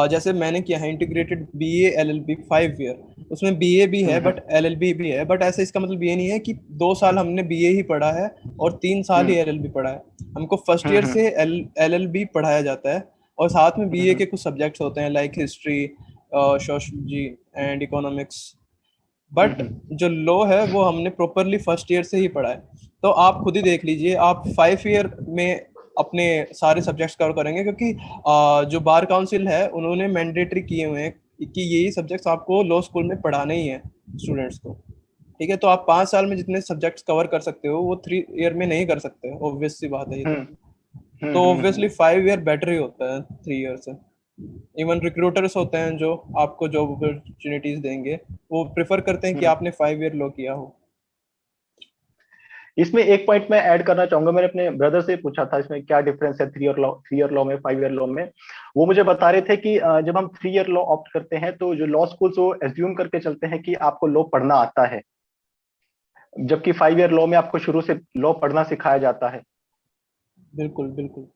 जैसे मैंने किया है इंटीग्रेटेड बीए एलएलबी 5 ईयर, उसमें बीए भी है हम्म बट एलएलबी भी है, बट ऐसे इसका मतलब ये नहीं है कि 2 साल हमने बीए ही पढ़ा है और 3 साल ही हम्म एलएलबी पढ़ा है। हमको फर्स्ट ईयर हम्म से एलएलबी पढ़ाया जाता है, और साथ में बीए हम्म के कुछ सब्जेक्ट्स होते हैं like history, sociology and economics. But hmm जो लॉ है वो हमने प्रॉपरली फर्स्ट ईयर से ही पढ़ा है। तो आप खुद ही देख लीजिए, आप 5 ईयर में अपने सारे सब्जेक्ट्स कवर करेंगे, क्योंकि जो बार काउंसिल है उन्होंने मैंडेटरी किए हुए हैं कि यही सब्जेक्ट्स आपको लॉ स्कूल में पढ़ाने ही है स्टूडेंट्स को। ठीक है, तो आप 5 साल में जितने सब्जेक्ट्स कवर कर सकते हो वो 3 ईयर में नहीं कर सकते, ऑब्वियस सी बात है ये तो ऑब्वियसली हम्म 5 ईयर बेटर ही होता है 3 ईयर से। इवन रिक्रूटर्स होते हैं जो आपको जॉब अपॉर्चुनिटीज देंगे, वो प्रेफर करते हैं कि हम्म आपने 5 ईयर लो किया हो। इसमें एक पॉइंट मैं ऐड करना चाहूंगा, मैंने अपने ब्रदर से पूछा था इसमें क्या डिफरेंस है 3 ईयर लॉ में, 5 ईयर लॉ में। वो मुझे बता रहे थे कि जब हम 3 ईयर लॉ ऑप्ट करते हैं तो जो लॉ स्कूल्स वो एज्यूम करके चलते हैं कि आपको लॉ पढ़ना आता है, जबकि 5 ईयर लॉ में आपको शुरू से लॉ पढ़ना सिखाया जाता है। बिल्कुल बिल्कुल,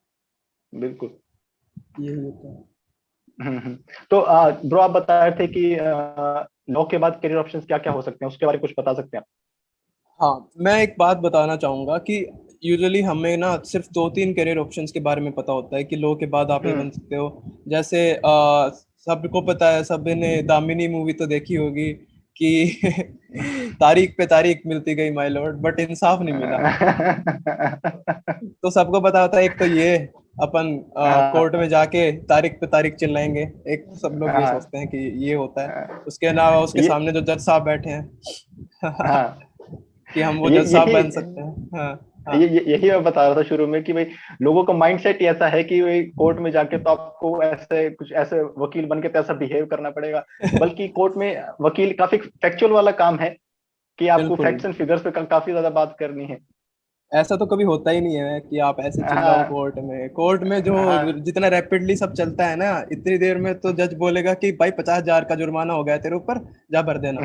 बिल्कुल। यही होता है। हम्म। तो ब्रो, आप बता रहे थे कि लॉ के बाद करियर ऑप्शंस क्या क्या हो सकते हैं, उसके बारे में कुछ बता सकते हैं हाँ, मैं एक बात बताना चाहूंगा कि यूजुअली हमें ना सिर्फ 2-3 करियर ऑप्शंस के बारे में पता होता है कि लॉ के बाद आप आप? ये बन सकते हो। जैसे सबको पता है, सब ने दामिनी मूवी तो देखी होगी कि तारीख पे तारीख मिलती गई माय लॉर्ड, बट इंसाफ नहीं मिला। तो सबको पता होता है, एक तो ये अपन कोर्ट में जाके तारीख पे तारीख चिल्लाएंगे, एक तो सब लोग ये सोचते हैं कि ये होता है। उसके अलावा उसके ये सामने जो जज साहब बैठे हैं हाँ, कि हम वो ये जज साहब यही बन सकते हैं। हाँ हाँ यही मैं बता रहा था शुरू में कि भाई लोगों का माइंडसेट ऐसा है कि भाई कोर्ट में जाके तो आपको ऐसे कुछ ऐसे वकील बन के तो ऐसा बिहेव करना पड़ेगा, बल्कि कोर्ट में वकील काफी फैक्चुअल वाला काम है कि आपको बिल्कुल। फैक्ट्स एंड फिगर्स पे काफी ज्यादा बात करनी है। ऐसा तो कभी होता ही नहीं है कि आप ऐसे चिल्लाओ हाँ कोर्ट में। कोर्ट में जो हाँ। जितना रैपिडली सब चलता है ना, इतनी देर में तो जज बोलेगा कि भाई 50,000 का जुर्माना हो गया है तेरे ऊपर, जा भर देना।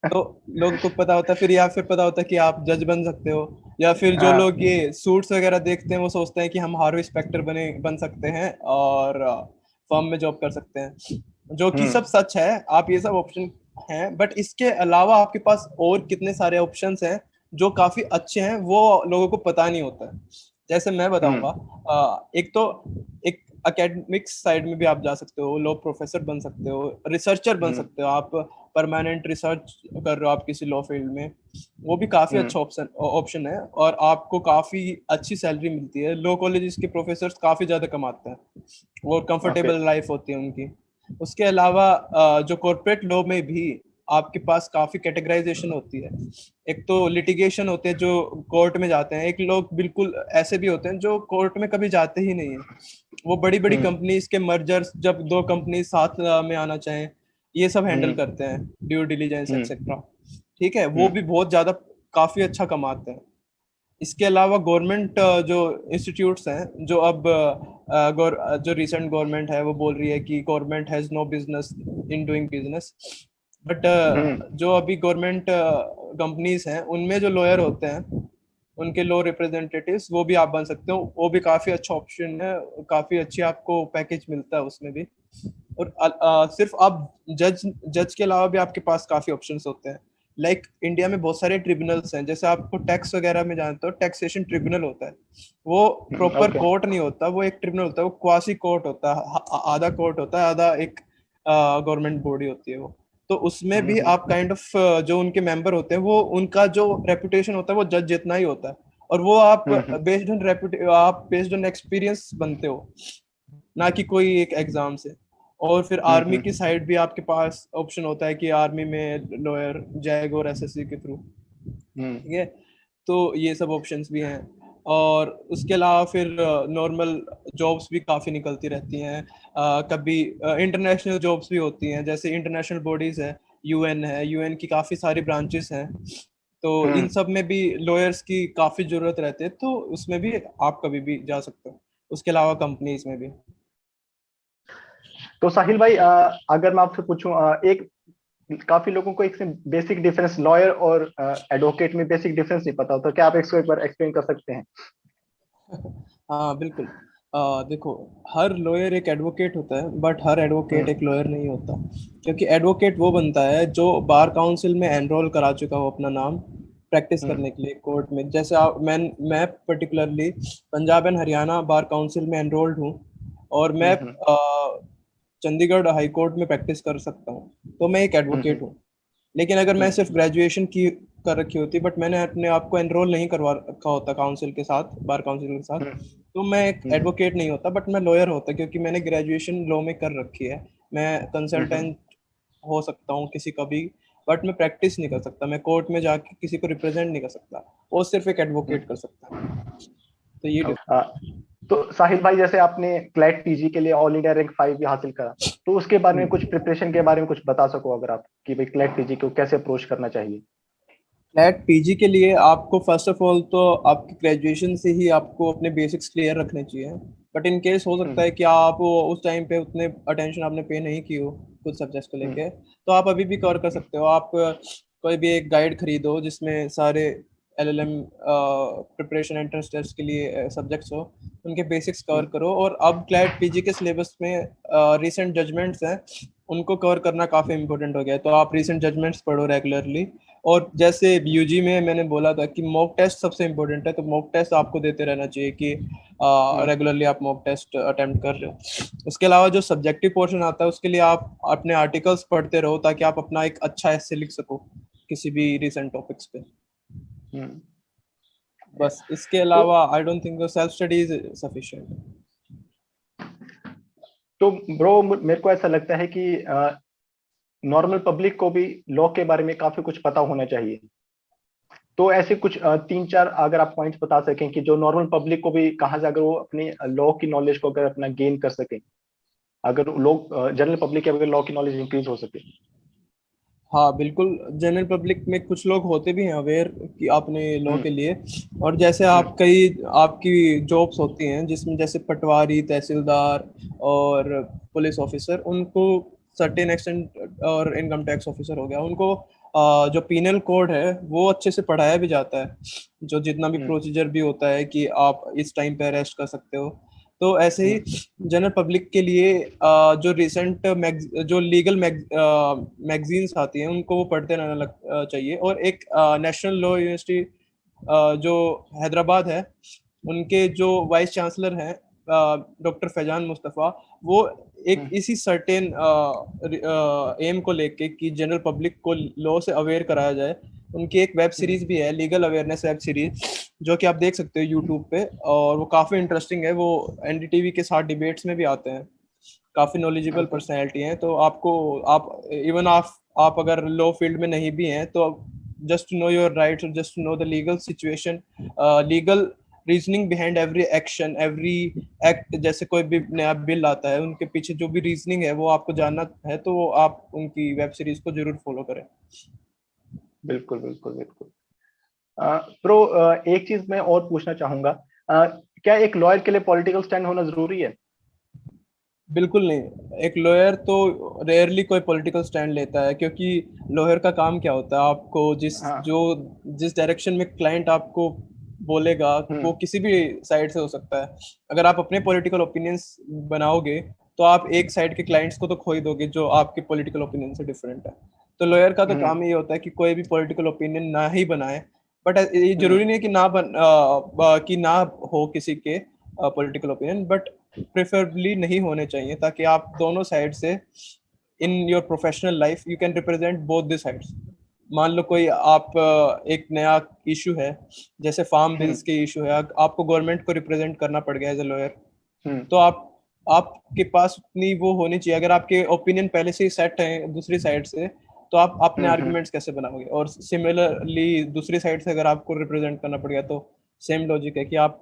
तो लोगों को पता होता है फिर, या फिर पता होता है कि आप जज बन सकते हो, या फिर जो हाँ। लोग ये सूट्स वगैरह देखते हैं वो सोचते हैं कि हम हार्वी स्पेक्टर बन सकते हैं और फर्म में जॉब कर सकते हैं, जो कि सब हम्म सच है। आप ये सब ऑप्शन हैं, बट इसके अलावा आपके पास और कितने सारे ऑप्शंस हैं जो काफी अच्छे हैं, वो लोगों को पता नहीं होता है। जैसे मैं बताऊंगा, हम्म एक तो एक एकेडमिक्स साइड में भी आप जा सकते हो, लॉ प्रोफेसर बन सकते हो, रिसर्चर बन हम्म सकते हो आप, परमानेंट रिसर्च कर रहे हो आप किसी लॉ फील्ड में, वो भी काफी हम्म अच्छा ऑप्शन ऑप्शन है, और आपको काफी अच्छी सैलरी मिलती है। लॉ कॉलेजेस के प्रोफेसर काफी ज्यादा कमाते हैं और ओके। कंफर्टेबल लाइफ होती है उनकी। उसके अलावा जो कॉर्पोरेट लॉ में भी आपके पास काफी कैटेगराइजेशन होती है। एक तो लिटिगेशन होते हैं जो कोर्ट में जाते हैं, एक लोग बिल्कुल ऐसे भी होते हैं जो कोर्ट में कभी जाते ही नहीं है। वो बड़ी बड़ी हम्म कंपनीज के मर्जर्स, जब दो कंपनी साथ में आना चाहें, ये सब हैंडल हम्म करते हैं, ड्यू डिलीजेंस हम्म एक्सेट्रा। ठीक है, वो हम्म भी बहुत ज्यादा काफी अच्छा कमाते हैं। इसके अलावा गवर्नमेंट जो इंस्टीट्यूट्स हैं, जो अब जो रिसेंट गवर्नमेंट है वो बोल रही है कि government has no business in doing business, but hmm. जो अभी गवर्नमेंट कंपनीज हैं उनमें जो लॉयर होते हैं, उनके लॉ रिप्रेजेंटेटिव्स, वो भी आप बन सकते हो। वो भी काफी अच्छा ऑप्शन है, काफी अच्छी आपको पैकेज मिलता है उसमें भी। और सिर्फ आप जज जज के अलावा भी आपके पास काफी ऑप्शंस होते हैं। लाइक इंडिया में बहुत सारे ट्रिब्यूनल्स हैं, जैसे आपको टैक्स वगैरह में जानते हो, टैक्सेशन ट्रिब्यूनल होता है। वो प्रॉपर ओके। कोर्ट नहीं होता, वो एक ट्रिब्यूनल होता है, वो क्वासी कोर्ट होता है, आधा कोर्ट होता है, आधा एक गवर्नमेंट बॉडी होती है वो। तो उसमें भी आप काइंड ऑफ जो उनके मेंबर होते हैं, वो उनका जो रेपुटेशन होता है वो जज जितना ही होता है। और वो आप बेस्ड ऑन एक्सपीरियंस बनते हो, ना कि कोई एक एग्जाम से। और फिर आर्मी की साइड भी आपके पास ऑप्शन होता है कि आर्मी में लॉयर जैग और एसएससी के थ्रू, ठीक है। तो ये सब ऑप्शंस भी हैं। और उसके अलावा फिर नॉर्मल जॉब्स भी काफ़ी निकलती रहती हैं। कभी इंटरनेशनल जॉब्स भी होती हैं, जैसे इंटरनेशनल बॉडीज है, यूएन है, यूएन की काफ़ी सारी ब्रांचेस हैं। तो इन सब में भी लॉयर्स की काफ़ी ज़रूरत रहती है, तो उसमें भी आप कभी भी जा सकते हो। उसके अलावा कंपनीज में भी। तो साहिल भाई, अगर मैं आपसे पूछूं, एक काफी लोगों को एक बेसिक डिफरेंस लॉयर और एडवोकेट में बेसिक डिफरेंस नहीं पता होता, क्या आप इसको एक बार एक्सप्लेन कर सकते हैं? हाँ बिल्कुल। देखो, हर लॉयर एक एडवोकेट होता है, बट हर एडवोकेट हम्म। एक लॉयर नहीं होता। क्योंकि एडवोकेट वो बनता है जो बार काउंसिल में एनरोल करा चुका हो अपना नाम प्रैक्टिस हम्म। करने के लिए कोर्ट में। जैसे मैं particularly Punjab and Haryana bar council में एनरोल्ड हूँ, और मैं हम्म। चंडीगढ़ हाई कोर्ट में प्रैक्टिस कर सकता हूँ, तो मैं एक हम्म। एडवोकेट हूँ। लेकिन अगर मैं हम्म। सिर्फ ग्रेजुएशन की कर रखी होती, बट मैंने अपने आप को एनरोल नहीं करवा रखा होता काउंसिल के साथ, बार काउंसिल के साथ, हम्म। तो मैं एक हम्म। एडवोकेट नहीं होता, बट मैं लॉयर होता, क्योंकि मैंने ग्रेजुएशन लॉ में कर रखी है। मैं हम्म। कंसल्टेंट हो सकता हूँ किसी का भी, बट मैं प्रैक्टिस नहीं कर सकता, मैं कोर्ट में जाके किसी को रिप्रेजेंट नहीं कर सकता। वो सिर्फ एक एडवोकेट कर सकता है। तो ये आ, तो साहिल भाई, जैसे आपने क्लैट पीजी के लिए ऑल इंडिया रैंक 5 भी हासिल करा, तो उसके बारे में कुछ डिफरेंस। प्रिपरेशन के बारे में कुछ बता सको अगर आप, कि भाई क्लैट पीजी को कैसे अप्रोच करना चाहिए? फ्लैट पीजी के लिए आपको फर्स्ट ऑफ ऑल तो आपकी ग्रेजुएशन से ही आपको अपने बेसिक्स क्लियर रखने चाहिए। बट इन केस हो सकता हम्म। है कि आप उस टाइम पे उतने अटेंशन आपने पे नहीं की हो कुछ सब्जेक्ट्स को हम्म। लेके, तो आप अभी भी कवर कर सकते हो। आप कोई भी एक गाइड खरीदो जिसमें सारे एलएलएम प्रिपरेशन एंट्रेंस टेस्ट के लिए सब्जेक्ट्स हो, उनके बेसिक्स कवर करो। और अब क्लैट पीजी के सिलेबस में रिसेंट जजमेंट्स हैं, उनको कवर करना काफ़ी इंपॉर्टेंट हो गया है, तो आप रिसेंट जजमेंट्स पढ़ो रेगुलरली। और जैसे यूजी में मैंने बोला था कि मॉक टेस्ट सबसे इम्पोर्टेंट है, तो मॉक टेस्ट आपको देते रहना चाहिए कि हम्म। रेगुलरली आप मॉक टेस्ट अटेम्प्ट कर रहे हो। उसके अलावा जो सब्जेक्टिव पोर्शन आता है उसके लिए आप अपने आर्टिकल्स पढ़ते रहो, ताकि आप अपना एक अच्छा एस्से लिख सको किसी भी रिसेंट टॉपिक्स पे। हम्म। बस इसके तो अलावा I don't think self study is sufficient. तो ब्रो, मेरे को ऐसा लगता है कि नॉर्मल पब्लिक को भी लॉ के बारे में काफी कुछ पता होना चाहिए। तो ऐसे कुछ तीन चार अगर आप पॉइंट्स बता सकें कि जो नॉर्मल पब्लिक को भी कहाँ से अगर वो अपने लॉ की नॉलेज को अगर अपना गेन कर सके, अगर लोग जनरल पब्लिक की अगर लॉ की नॉलेज इंक्रीज हो सके। हाँ बिल्कुल, जनरल पब्लिक में कुछ लोग होते भी हैं अवेयर कि आपने लॉ हम्म। के लिए। और जैसे आप हम्म। कई आपकी जॉब्स होती हैं जिसमें जैसे पटवारी, तहसीलदार और पुलिस ऑफिसर, उनको सर्टेन एक्सटेंट, और इनकम टैक्स ऑफिसर हो गया, उनको जो पीनल कोड है वो अच्छे से पढ़ाया भी जाता है। जो जितना भी हम्म। प्रोसीजर भी होता है कि आप इस टाइम पे अरेस्ट कर सकते हो। तो ऐसे ही हम्म। जनरल पब्लिक के लिए जो रिसेंट जो लीगल मैगजीन्स आती हैं उनको वो पढ़ते रहना चाहिए। और एक नेशनल लॉ यूनिवर्सिटी जो हैदराबाद है, उनके जो वाइस चांसलर हैं डॉक्टर फैजान मुस्तफ़ा, वो एक हम्म। इसी सर्टेन एम को लेके कि जनरल पब्लिक को लॉ से अवेयर कराया जाए, उनकी एक वेब हम्म। सीरीज भी है, लीगल अवेयरनेस वेब सीरीज, जो कि आप देख सकते हो यूट्यूब पे। और वो काफ़ी इंटरेस्टिंग है, वो एनडीटीवी के साथ डिबेट्स में भी आते हैं, काफ़ी नॉलेजेबल ओके। पर्सनैलिटी हैं। तो आपको आप इवन आप अगर लॉ फील्ड में नहीं भी हैं, तो just to know your rights और just to know the legal situation, legal reasoning behind every action, every act, जैसे कोई भी नया बिल आता है उनके पीछे जो भी रीजनिंग है वो आपको जानना है, तो आप उनकी वेब सीरीज को जरूर फॉलो करें। बिल्कुल बिल्कुल बिल्कुल। प्रो, एक चीज मैं और पूछना चाहूंगा, क्या एक लॉयर के लिए पॉलिटिकल स्टैंड होना जरूरी है? बिल्कुल नहीं। एक लॉयर तो रेयरली कोई पॉलिटिकल स्टैंड लेता है, क्योंकि लॉयर का काम क्या होता है, आपको हाँ। जिस डायरेक्शन में क्लाइंट आपको बोलेगा, वो हम्म। किसी भी साइड से हो सकता है। अगर आप अपने पॉलिटिकल ओपिनियंस बनाओगे, तो आप एक साइड के क्लाइंट्स को तो खो ही दोगे जो आपके पॉलिटिकल ओपिनियन से डिफरेंट है। तो लॉयर का तो हम्म। काम ये होता है कि कोई भी पॉलिटिकल ओपिनियन ना ही बनाए। बट ये हम्म। जरूरी नहीं है कि ना हो किसी के पॉलिटिकल ओपिनियन, बट प्रेफरेबली नहीं होने चाहिए, ताकि आप दोनों साइड से in your professional life you can represent both the sides. मान लो कोई आप एक नया इशू है, जैसे फार्म हम्म। बिल्स के इशू है, आपको गवर्नमेंट को रिप्रेजेंट करना पड़ गया एज ए लॉयर। हम्म। तो आपके पास उतनी वो होनी चाहिए। अगर आपके ओपिनियन पहले से ही सेट है दूसरी साइड से, तो आप अपने हम्म। आर्गुमेंट्स कैसे बनाओगे? और सिमिलरली दूसरी साइड से अगर आपको रिप्रेजेंट करना पड़ गया, तो सेम लॉजिक है कि आप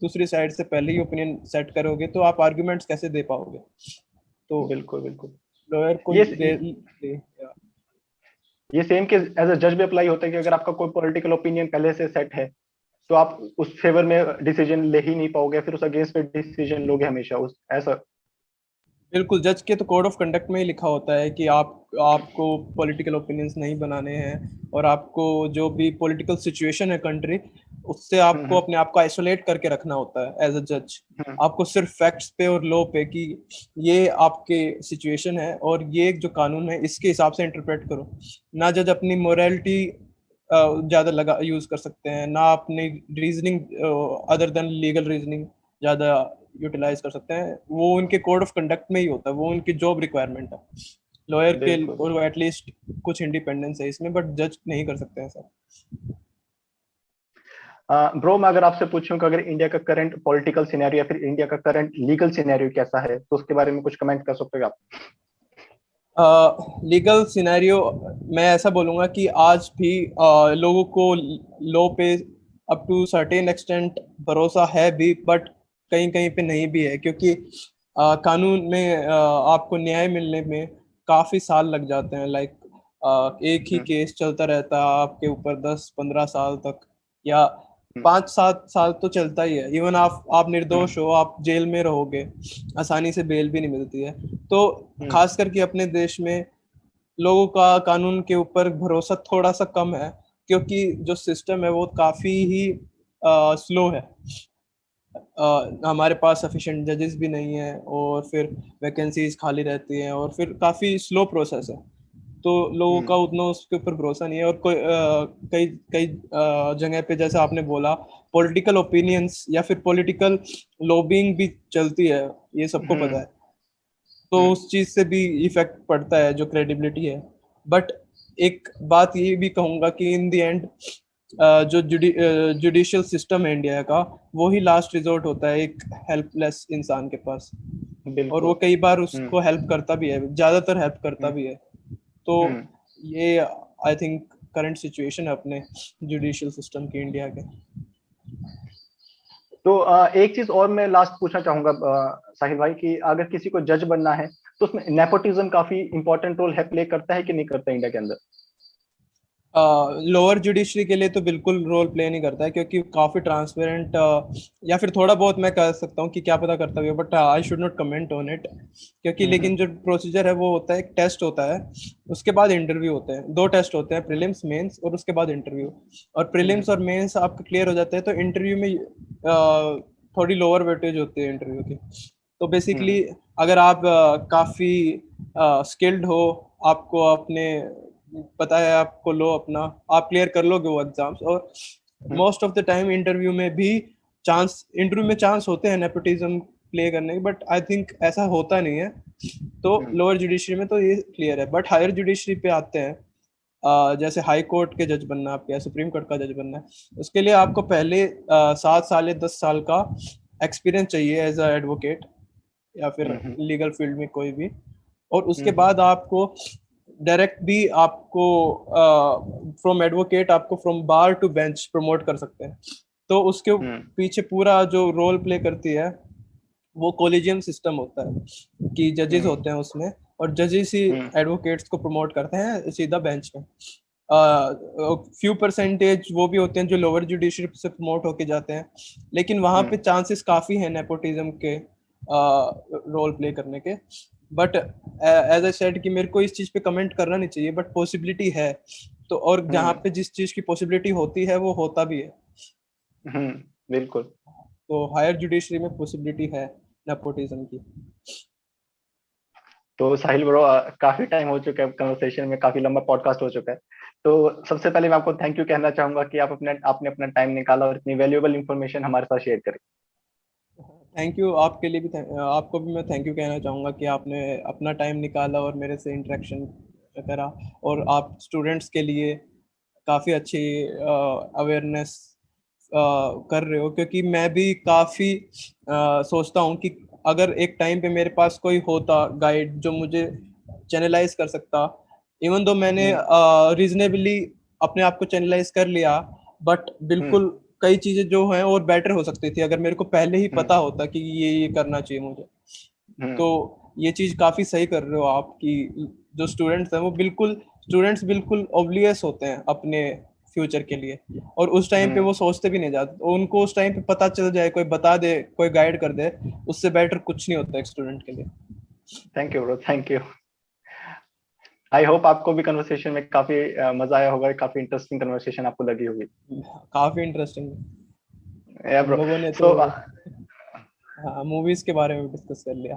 दूसरी साइड से पहले ही ओपिनियन सेट करोगे, तो आप आर्गुमेंट्स कैसे दे पाओगे? तो बिल्कुल बिल्कुल। लॉयर को ये ये सेम के एज अ जज भी अप्लाई होता है कि अगर आपका कोई पॉलिटिकल ओपिनियन पहले से सेट है, तो आप उस फेवर में डिसीजन ले ही नहीं पाओगे, फिर उस अगेंस्ट में डिसीजन लोगे हमेशा उस ऐसा। बिल्कुल, जज के तो कोड ऑफ कंडक्ट में ही लिखा होता है कि आपको पॉलिटिकल ओपिनियंस नहीं बनाने हैं, और आपको जो भी पॉलिटिकल सिचुएशन है कंट्री, उससे आपको हम्म। अपने आप को आइसोलेट करके रखना होता है एज अ जज। हम्म। आपको सिर्फ फैक्ट्स पे और लॉ पे, कि ये आपके सिचुएशन है और ये जो कानून है इसके हिसाब से इंटरप्रेट करो। ना जज अपनी मोरालिटी ज्यादा लगा यूज कर सकते हैं, ना अपनी reasoning other than legal reasoning ज्यादा यूटिलाइज कर सकते हैं। वो उनके कोड ऑफ कंडक्ट में ही होता है, वो उनकी जॉब रिक्वायरमेंट है लॉयर के। बिल्कुल। और एटलीस्ट कुछ इंडिपेंडेंस है इसमें, बट जज नहीं कर सकते हैं सर। ब्रो, मैं अगर आपसे पूछूं कि अगर इंडिया का करंट पॉलिटिकल सिनेरियो या फिर इंडिया का करंट लीगल सिनेरियो कैसा है, तो उसके बारे में कुछ कमेंट कर सकते हो आप? लीगल सिनेरियो, मैं ऐसा बोलूंगा कि आज भी लोगों को लॉ पे अप टू सर्टेन एक्सटेंट भरोसा है भी, बट कहीं कहीं पे नहीं भी है, क्योंकि कानून में आपको न्याय मिलने में काफी साल लग जाते हैं। लाइक एक ही हम्म। केस चलता रहता है आपके ऊपर 10-15 साल तक, या हम्म। 5-7 साल तो चलता ही है। इवन आप निर्दोष हम्म। हो, आप जेल में रहोगे, आसानी से बेल भी नहीं मिलती है। तो हम्म। खास करके अपने देश में लोगों का कानून के ऊपर भरोसा थोड़ा सा कम है, क्योंकि जो सिस्टम है वो काफी ही स्लो है। हमारे पास सफिशिएंट जजेस भी नहीं है, और फिर वैकेंसीज खाली रहती हैं, और फिर काफी स्लो प्रोसेस है। तो लोगों का हम्म। उतना उसके ऊपर भरोसा नहीं है। और कोई कई कई जगह पे, जैसे आपने बोला, पॉलिटिकल ओपिनियंस या फिर पॉलिटिकल लॉबिंग भी चलती है, ये सबको पता हम्म। है। तो हम्म। उस चीज से भी इफेक्ट पड़ता है जो क्रेडिबिलिटी है। बट एक बात ये भी कहूंगा कि इन द एंड जो जुडिशियल सिस्टम है इंडिया का, वो ही लास्ट रिजोर्ट होता है एक हेल्पलेस इंसान के पास। और वो बिल्कुल। कई बार हम्म। उसको हेल्प करता भी है, ज्यादातर हेल्प करता हम्म। भी है। तो हम्म। ये आई थिंक करंट सिचुएशन है अपने जुडिशियल सिस्टम की इंडिया के। तो एक चीज और मैं लास्ट पूछना चाहूंगा साहिल भाई, कि अगर किसी को जज बनना है, तो उसमें नेपोटिज्म काफी इंपॉर्टेंट रोल है प्ले करता है कि नहीं करता इंडिया के अंदर? लोअर जुडिशरी के लिए तो बिल्कुल रोल प्ले नहीं करता है, क्योंकि काफी ट्रांसपेरेंट, या फिर थोड़ा बहुत मैं कह सकता हूँ कि क्या पता करता भी, but I should not comment on it. क्योंकि हम्म। लेकिन जो प्रोसीजर है वो होता है, एक टेस्ट होता है, उसके बाद इंटरव्यू होते हैं। दो टेस्ट होते हैं, प्रीलिम्स मेंस, और उसके बाद इंटरव्यू। और हम्म। प्रीलिम्स और मेंस आपके क्लियर हो जाते हैं, तो इंटरव्यू में थोड़ी लोअर वेटेज होती है इंटरव्यू की। तो बेसिकली हम्म। अगर आप काफी स्किल्ड हो, आपको अपने पता है, आपको लो अपना, आप क्लियर कर लोगे वो एग्जाम्स। और hmm. Most of the time interview में चांस होते हैं नेपोटिज्म प्ले करने के, बट आई थिंक ऐसा होता नहीं है। तो हम्म। लोअर जुडिशरी में तो ये क्लियर है, बट हायर जुडिशरी पे आते हैं। जैसे हाई कोर्ट के जज बनना है आपके, या सुप्रीम कोर्ट का जज बनना है, उसके लिए आपको पहले 7 साल या 10 साल का एक्सपीरियंस चाहिए एज अ एडवोकेट, या फिर हम्म। लीगल फील्ड में कोई भी। और उसके हम्म। बाद आपको डायरेक्ट भी आपको फ्रॉम एडवोकेट आपको from bar to bench promote कर सकते हैं। तो उसके हम्म। पीछे पूरा जो रोल प्ले करती है, वो कोलिजियम सिस्टम होता है कि जजेस हम्म। होते हैं उसमें, और जजेस ही हम्म। एडवोकेट्स को प्रमोट करते हैं सीधा बेंच में। फ्यू परसेंटेज वो भी होते हैं जो लोअर जुडिशरी से प्रमोट होके जाते हैं, लेकिन वहां पे चांसेस काफी हैं नेपोटिज्म के रोल प्ले करने के। बट एज आई सेड कि मेरे को इस चीज पे कमेंट करना नहीं चाहिए, बट पॉसिबिलिटी है। तो और जहाँ पे जिस चीज की पॉसिबिलिटी होती है वो होता भी है। बिल्कुल। तो हायर जुडिशरी में पॉसिबिलिटी है नेपोटिज्म की। तो साहिल ब्रो, काफी टाइम हो चुका है कन्वर्सेशन में, काफी लंबा पॉडकास्ट हो चुका है। तो सबसे पहले मैं आपको थैंक यू कहना चाहूंगा कि आपने अपना टाइम निकाला और इतनी वैल्यूएबल इंफॉर्मेशन हमारे साथ शेयर करी। थैंक यू, आपके लिए भी आपको भी मैं थैंक यू कहना चाहूँगा कि आपने अपना टाइम निकाला और मेरे से इंटरेक्शन करा। और आप स्टूडेंट्स के लिए काफ़ी अच्छी अवेयरनेस कर रहे हो, क्योंकि मैं भी काफ़ी सोचता हूँ कि अगर एक टाइम पे मेरे पास कोई होता गाइड जो मुझे चैनलाइज कर सकता, इवन दो मैंने रीजनेबली अपने आप को चैनलाइज कर लिया, बट बिल्कुल कई चीजें जो हैं और बेटर हो सकती थी अगर मेरे को पहले ही पता होता कि ये करना चाहिए मुझे। तो ये चीज काफी सही कर रहे हो आप कि जो स्टूडेंट्स हैं वो बिल्कुल स्टूडेंट्स बिल्कुल ऑब्लियस होते हैं अपने फ्यूचर के लिए, और उस टाइम पे वो सोचते भी नहीं जाते। तो उनको उस टाइम पे पता चल जाए, कोई बता दे, कोई गाइड कर दे, उससे बेटर कुछ नहीं होता एक स्टूडेंट के लिए। Thank you bro, thank you. I hope आपको भी कन्वर्सेशन में काफी मजा आया होगा, काफी इंटरेस्टिंग कन्वर्सेशन आपको लगी होगी। काफी इंटरेस्टिंग। या हम ब्रो। लोगों ने तो सो हाँ मूवीज के बारे में भी डिस्कस कर लिया।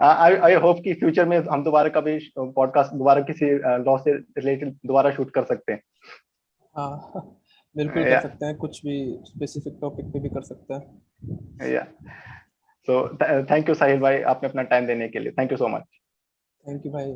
आई होप कि फ्यूचर में हम दोबारा कभी पॉडकास्ट दोबारा किसी लॉ से रिलेटेड दोबारा शूट कर सकते हैं। हाँ बिल्कुल कर या सकते हैं, कुछ भी स्पेसिफिक टॉपिक पे भी कर सकते हैं। या सो थैंक यू साहिल भाई, आपने अपना टाइम देने के लिए, thank you so much. Thank you भाई।